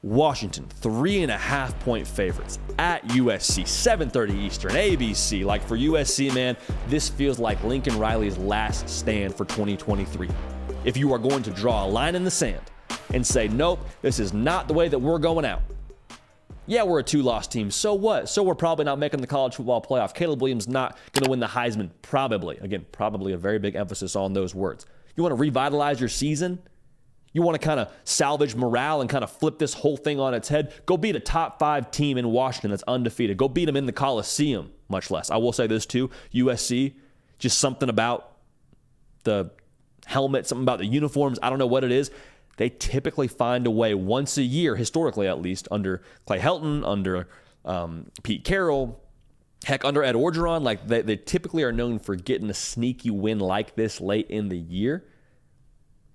Washington, 3.5-point favorites at USC, 7:30 Eastern, ABC. Like for USC, man, this feels like Lincoln Riley's last stand for 2023. If you are going to draw a line in the sand and say, nope, this is not the way that we're going out. Yeah, we're a 2-loss team. So what? So we're probably not making the college football playoff. Caleb Williams not going to win the Heisman. Probably. Again, probably a very big emphasis on those words. You want to revitalize your season? You want to kind of salvage morale and kind of flip this whole thing on its head? Go beat a top 5 team in Washington that's undefeated. Go beat them in the Coliseum, much less. I will say this too, USC, just something about the helmet, something about the uniforms. I don't know what it is. They typically find a way once a year, historically at least, under Clay Helton, under Pete Carroll, heck, under Ed Orgeron. Like they typically are known for getting a sneaky win like this late in the year.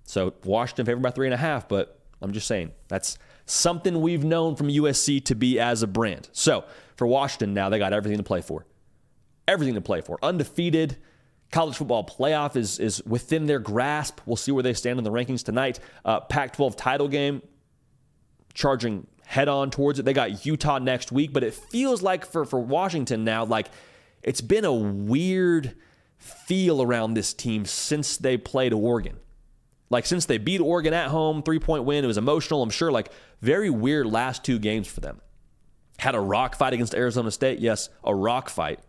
So Washington favored by 3.5, but I'm just saying that's something we've known from USC to be as a brand. So for Washington now, they got everything to play for. Everything to play for. Undefeated. College football playoff is within their grasp. We'll see where they stand in the rankings tonight. Pac-12 title game, charging head-on towards it. They got Utah next week, but it feels like for Washington now, like it's been a weird feel around this team since they played Oregon. Like since they beat Oregon at home, 3-point win, it was emotional. I'm sure like very weird last 2 games for them. Had a rock fight against Arizona State. Yes, a rock fight.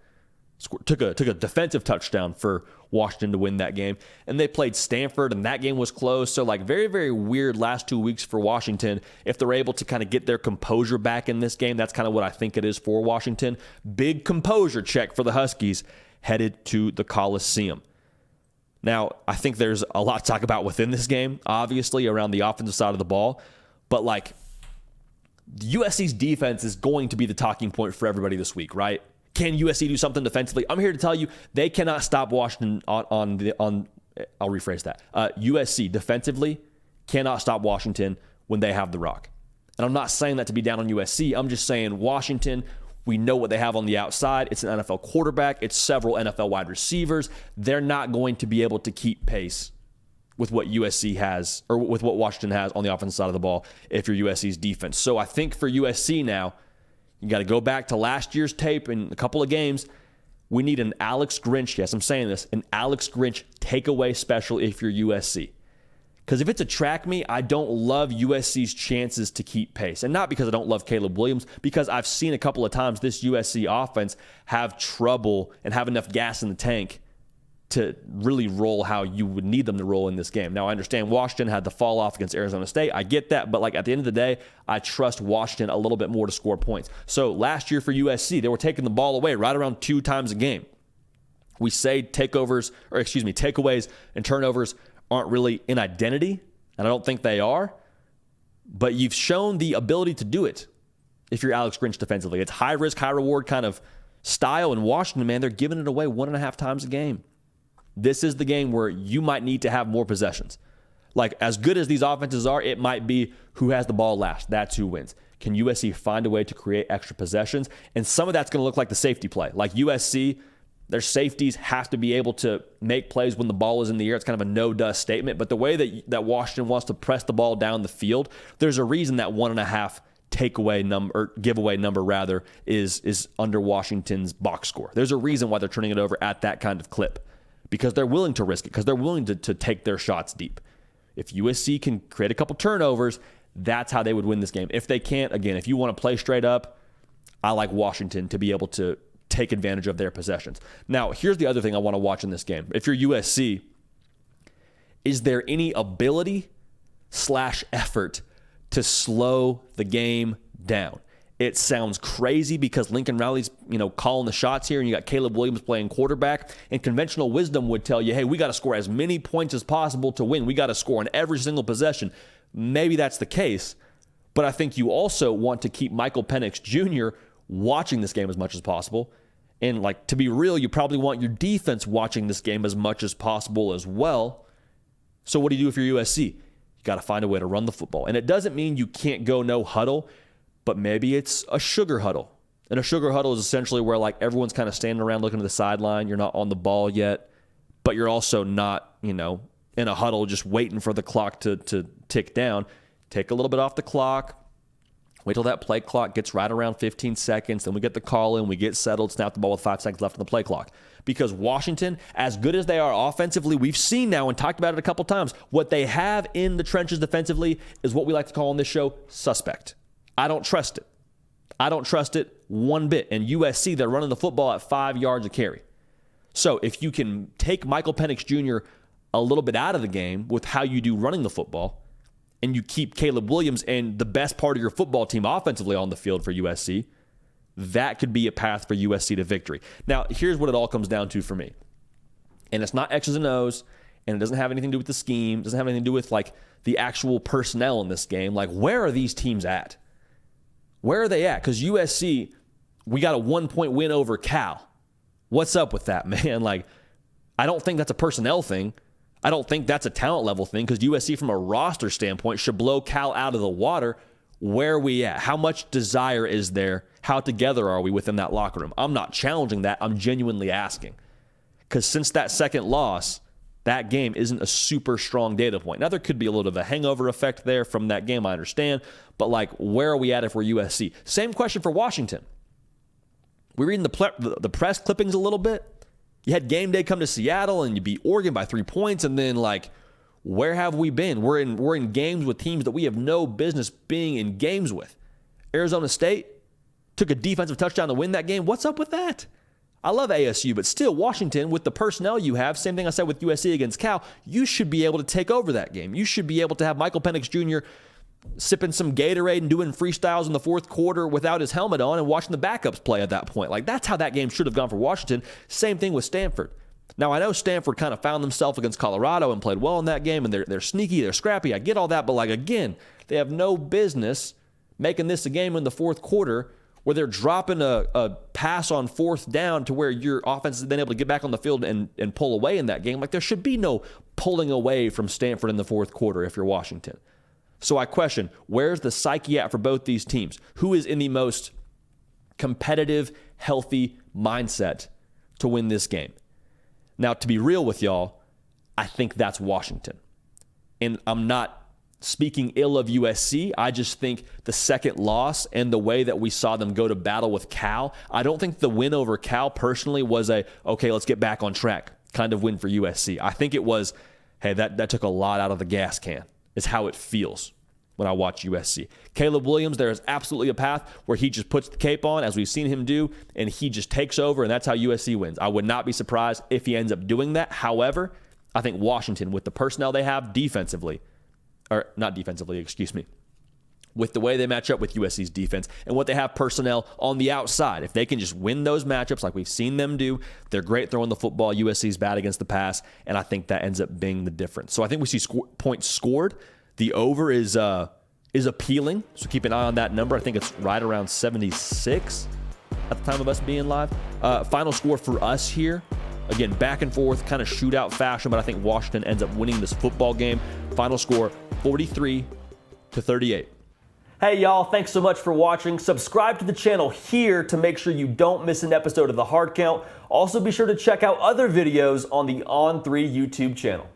Took a defensive touchdown for Washington to win that game. And they played Stanford, and that game was close. So, like, very, very weird last 2 weeks for Washington. If they're able to kind of get their composure back in this game, that's kind of what I think it is for Washington. Big composure check for the Huskies headed to the Coliseum. Now, I think there's a lot to talk about within this game, obviously, around the offensive side of the ball. But, like, USC's defense is going to be the talking point for everybody this week, right? Can USC do something defensively? I'm here to tell you they cannot stop Washington on I'll rephrase that. USC defensively cannot stop Washington when they have the rock. And I'm not saying that to be down on USC. I'm just saying Washington, we know what they have on the outside. It's an NFL quarterback. It's several NFL wide receivers. They're not going to be able to keep pace with what USC has or with what Washington has on the offensive side of the ball if you're USC's defense. So I think for USC now, you got to go back to last year's tape in a couple of games. We need an Alex Grinch, yes, I'm saying this, an Alex Grinch takeaway special if you're USC. Because if it's a track meet, I don't love USC's chances to keep pace. And not because I don't love Caleb Williams, because I've seen a couple of times this USC offense have trouble and have enough gas in the tank to really roll how you would need them to roll in this game. Now, I understand Washington had the fall off against Arizona State. I get that, but like at the end of the day, I trust Washington a little bit more to score points. So last year for USC, they were taking the ball away right around 2 times a game. We say takeaways and turnovers aren't really an identity, and I don't think they are, but you've shown the ability to do it if you're Alex Grinch defensively. It's high risk, high reward kind of style in Washington, man. They're giving it away 1.5 times a game. This is the game where you might need to have more possessions. Like, as good as these offenses are, it might be who has the ball last. That's who wins. Can USC find a way to create extra possessions? And some of that's going to look like the safety play. Like USC, their safeties have to be able to make plays when the ball is in the air. It's kind of a no-dust statement. But the way that Washington wants to press the ball down the field, there's a reason that 1.5 takeaway number, or giveaway number rather, is under Washington's box score. There's a reason why they're turning it over at that kind of clip. Because they're willing to risk it, because they're willing to take their shots deep. If USC can create a couple turnovers, that's how they would win this game. If they can't, again, if you want to play straight up, I like Washington to be able to take advantage of their possessions. Now, here's the other thing I want to watch in this game. If you're USC, is there any ability/effort to slow the game down? It sounds crazy because Lincoln Riley's, calling the shots here, and you got Caleb Williams playing quarterback. And conventional wisdom would tell you, hey, we got to score as many points as possible to win. We got to score on every single possession. Maybe that's the case, but I think you also want to keep Michael Penix Jr. watching this game as much as possible. And to be real, you probably want your defense watching this game as much as possible as well. So what do you do if you're USC? You got to find a way to run the football. And it doesn't mean you can't go no huddle, but maybe it's a sugar huddle. And a sugar huddle is essentially where everyone's kind of standing around looking to the sideline. You're not on the ball yet, but you're also not, in a huddle just waiting for the clock to tick down. Take a little bit off the clock, Wait till that play clock gets right around 15 seconds. Then we get the call in, we get settled, snap the ball with 5 seconds left on the play clock. Because Washington, as good as they are offensively, we've seen now and talked about it a couple times, what they have in the trenches defensively is what we like to call on this show suspect. I don't trust it. I don't trust it one bit. And USC, they're running the football at 5 yards a carry. So if you can take Michael Penix Jr. a little bit out of the game with how you do running the football, and you keep Caleb Williams and the best part of your football team offensively on the field for USC, that could be a path for USC to victory. Now, here's what it all comes down to for me. And it's not X's and O's, and it doesn't have anything to do with the scheme. It doesn't have anything to do with, like, the actual personnel in this game. Like, where are these teams at? Where are they at? Because USC, we got a 1-point win over Cal. What's up with that, man? Like, I don't think that's a personnel thing. I don't think that's a talent level thing because USC from a roster standpoint should blow Cal out of the water. Where are we at? How much desire is there? How together are we within that locker room? I'm not challenging that. I'm genuinely asking. Because since that second loss, that game isn't a super strong data point. Now, there could be a little bit of a hangover effect there from that game, I understand. But, like, where are we at if we're USC? Same question for Washington. We're reading the press clippings a little bit. You had game day come to Seattle and you beat Oregon by 3 points, and then, like, where have we been? We're in games with teams that we have no business being in games with. Arizona State took a defensive touchdown to win that game. What's up with that? I love ASU, but still, Washington, with the personnel you have, same thing I said with USC against Cal, you should be able to take over that game. You should be able to have Michael Penix Jr. sipping some Gatorade and doing freestyles in the fourth quarter without his helmet on and watching the backups play at that point. Like, that's how that game should have gone for Washington. Same thing with Stanford. Now, I know Stanford kind of found themselves against Colorado and played well in that game, and they're sneaky, they're scrappy. I get all that, but, like, again, they have no business making this a game in the fourth quarter where they're dropping a pass on fourth down to where your offense has been able to get back on the field and pull away in that game. Like, there should be no pulling away from Stanford in the fourth quarter if you're Washington. So I question, where's the psyche at for both these teams? Who is in the most competitive, healthy mindset to win this game? Now, to be real with y'all, I think that's Washington. And I'm not speaking ill of USC. I just think the second loss and the way that we saw them go to battle with Cal, I don't think the win over Cal personally was okay, let's get back on track kind of win for USC. I think it was, hey, that took a lot out of the gas can, is how it feels when I watch USC. Caleb Williams, there is absolutely a path where he just puts the cape on, as we've seen him do, and he just takes over, and that's how USC wins. I would not be surprised if he ends up doing that. However, I think Washington, with the personnel they have defensively, or not defensively, excuse me, with the way they match up with USC's defense and what they have personnel on the outside, if they can just win those matchups like we've seen them do, they're great throwing the football. USC's bad against the pass, and I think that ends up being the difference. So I think we see points scored. The over is appealing, so keep an eye on that number. I think it's right around 76 at the time of us being live. Final score for us here, again, back and forth, kind of shootout fashion, but I think Washington ends up winning this football game. Final score, 43-38. Hey, y'all, thanks so much for watching. Subscribe to the channel here to make sure you don't miss an episode of The Hard Count. Also, be sure to check out other videos on the On3 YouTube channel.